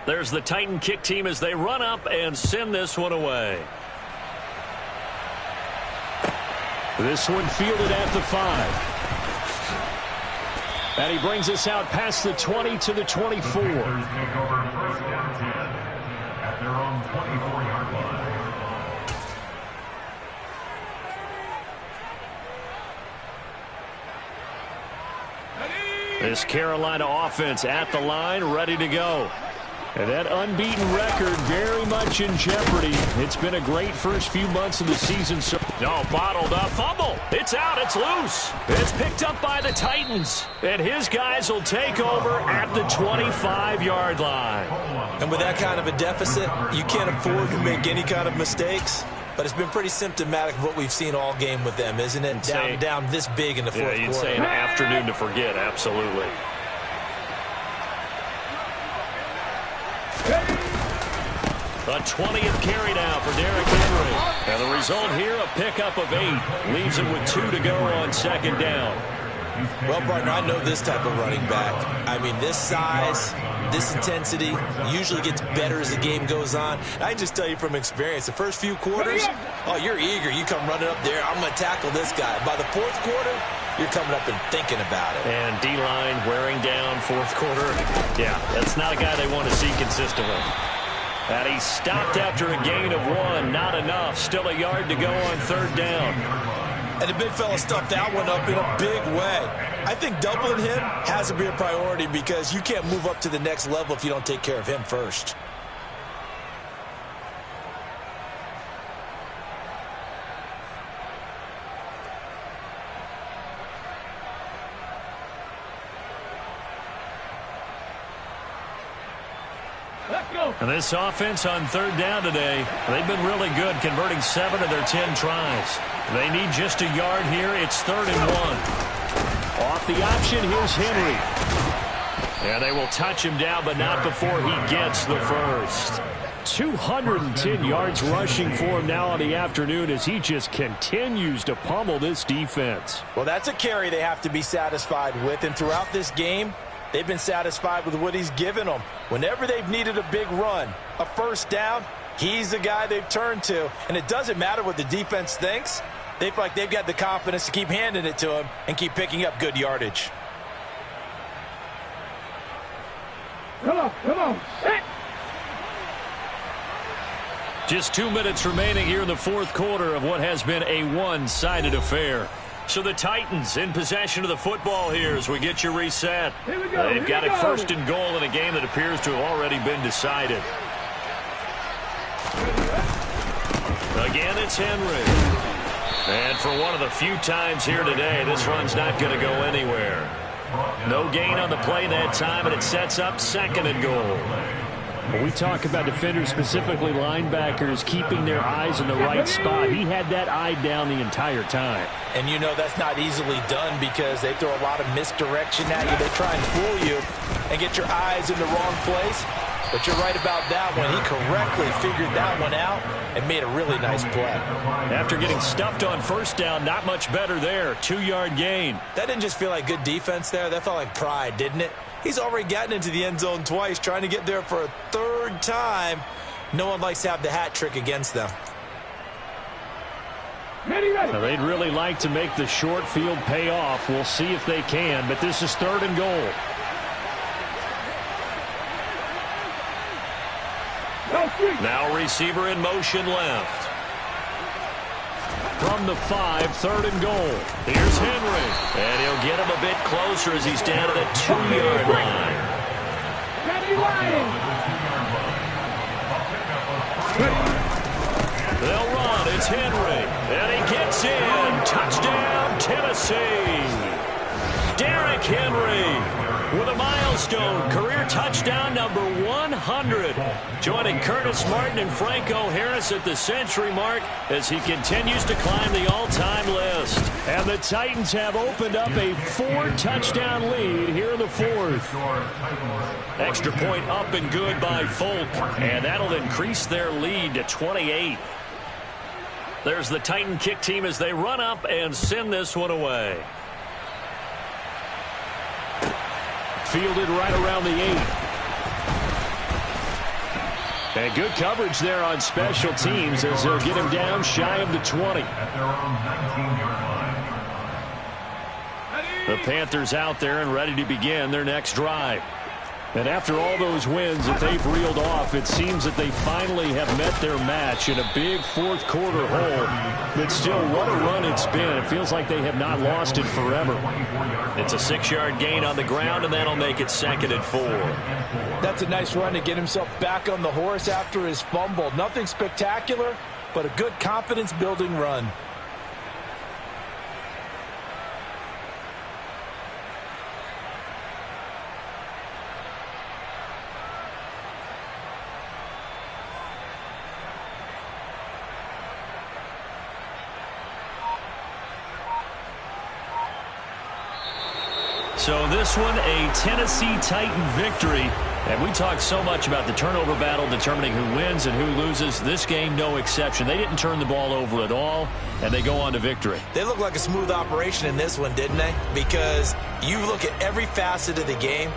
There's the Titan kick team as they run up and send this one away. This one fielded at the 5. And he brings us out past the 20 to the 24. Take over first down 10 at their own 24-yard line. This Carolina offense at the line, ready to go. And that unbeaten record very much in jeopardy. It's been a great first few months of the season. No, bottled up. Fumble. It's out. It's loose. It's picked up by the Titans. And his guys will take over at the 25-yard line. And with that kind of a deficit, you can't afford to make any kind of mistakes. But it's been pretty symptomatic of what we've seen all game with them, isn't it? Down this big in the fourth quarter. Yeah, you'd say an afternoon to forget. Absolutely. A 20th carry now for Derrick Henry. And the result here, a pickup of 8. Leaves it with 2 to go on second down. Well, partner, I know this type of running back. I mean, this size, this intensity usually gets better as the game goes on. And I can just tell you from experience, the first few quarters, oh, you're eager. You come running up there, I'm going to tackle this guy. By the fourth quarter, you're coming up and thinking about it. And D-line wearing down fourth quarter. Yeah, that's not a guy they want to see consistently. And he stopped after a gain of 1. Not enough. Still a yard to go on third down. And the big fella stuffed that one up in a big way. I think doubling him has to be a priority because you can't move up to the next level if you don't take care of him first. And this offense on third down today, they've been really good, converting 7 of their 10 tries. They need just a yard here. It's 3rd and 1. Off the option, here's Henry. And they will touch him down, but not before he gets the first. 210 yards rushing for him now on the afternoon as he just continues to pummel this defense. Well, that's a carry they have to be satisfied with, and throughout this game, they've been satisfied with what he's given them. Whenever they've needed a big run, a first down, he's the guy they've turned to. And it doesn't matter what the defense thinks. They feel like they've got the confidence to keep handing it to him and keep picking up good yardage. Come on, set. Just 2 minutes remaining here in the fourth quarter of what has been a one-sided affair. So the Titans in possession of the football here as we get you reset. They've got it 1st and goal in a game that appears to have already been decided. Again, it's Henry. And for one of the few times here today, this run's not going to go anywhere. No gain on the play that time, and it sets up 2nd and goal. When we talk about defenders, specifically linebackers, keeping their eyes in the right spot, he had that eye down the entire time. And you know that's not easily done because they throw a lot of misdirection at you. They try and fool you and get your eyes in the wrong place. But you're right about that one. He correctly figured that one out and made a really nice play. After getting stuffed on first down, not much better there. 2-yard gain. That didn't just feel like good defense there. That felt like pride, didn't it? He's already gotten into the end zone twice, trying to get there for a 3rd time. No one likes to have the hat trick against them. Now, they'd really like to make the short field pay off. We'll see if they can, but this is 3rd and goal. Now receiver in motion left. From the 5, 3rd and goal. Here's Henry. And he'll get him a bit closer as he's down to the 2-yard line. They'll run. It's Henry. And he gets in. Touchdown, Tennessee. Derrick Henry with a milestone career touchdown number 100. Joining Curtis Martin and Franco Harris at the century mark as he continues to climb the all-time list. And the Titans have opened up a 4-touchdown lead here in the fourth. Extra point up and good by Folk. And that'll increase their lead to 28. There's the Titan kick team as they run up and send this one away. Fielded right around the 8. And good coverage there on special teams as they'll get him down shy of the 20. The Panthers out there and ready to begin their next drive. And after all those wins that they've reeled off, it seems that they finally have met their match in a big fourth quarter hole. But still, what a run it's been. It feels like they have not lost it forever. It's a 6-yard gain on the ground, and that'll make it 2nd and 4. That's a nice run to get himself back on the horse after his fumble. Nothing spectacular, but a good confidence-building run. So this one, a Tennessee Titan victory. And we talked so much about the turnover battle determining who wins and who loses. This game, no exception. They didn't turn the ball over at all, and they go on to victory. They look like a smooth operation in this one, didn't they? Because you look at every facet of the game,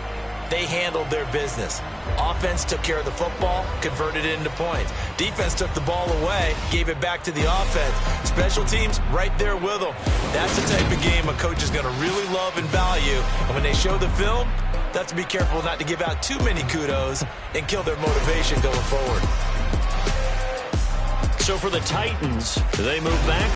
they handled their business. Offense took care of the football, converted it into points. Defense took the ball away, gave it back to the offense. Special teams, right there with them. That's the type of game a coach is going to really love and value. And when they show the film, they have to be careful not to give out too many kudos and kill their motivation going forward. So for the Titans, they move back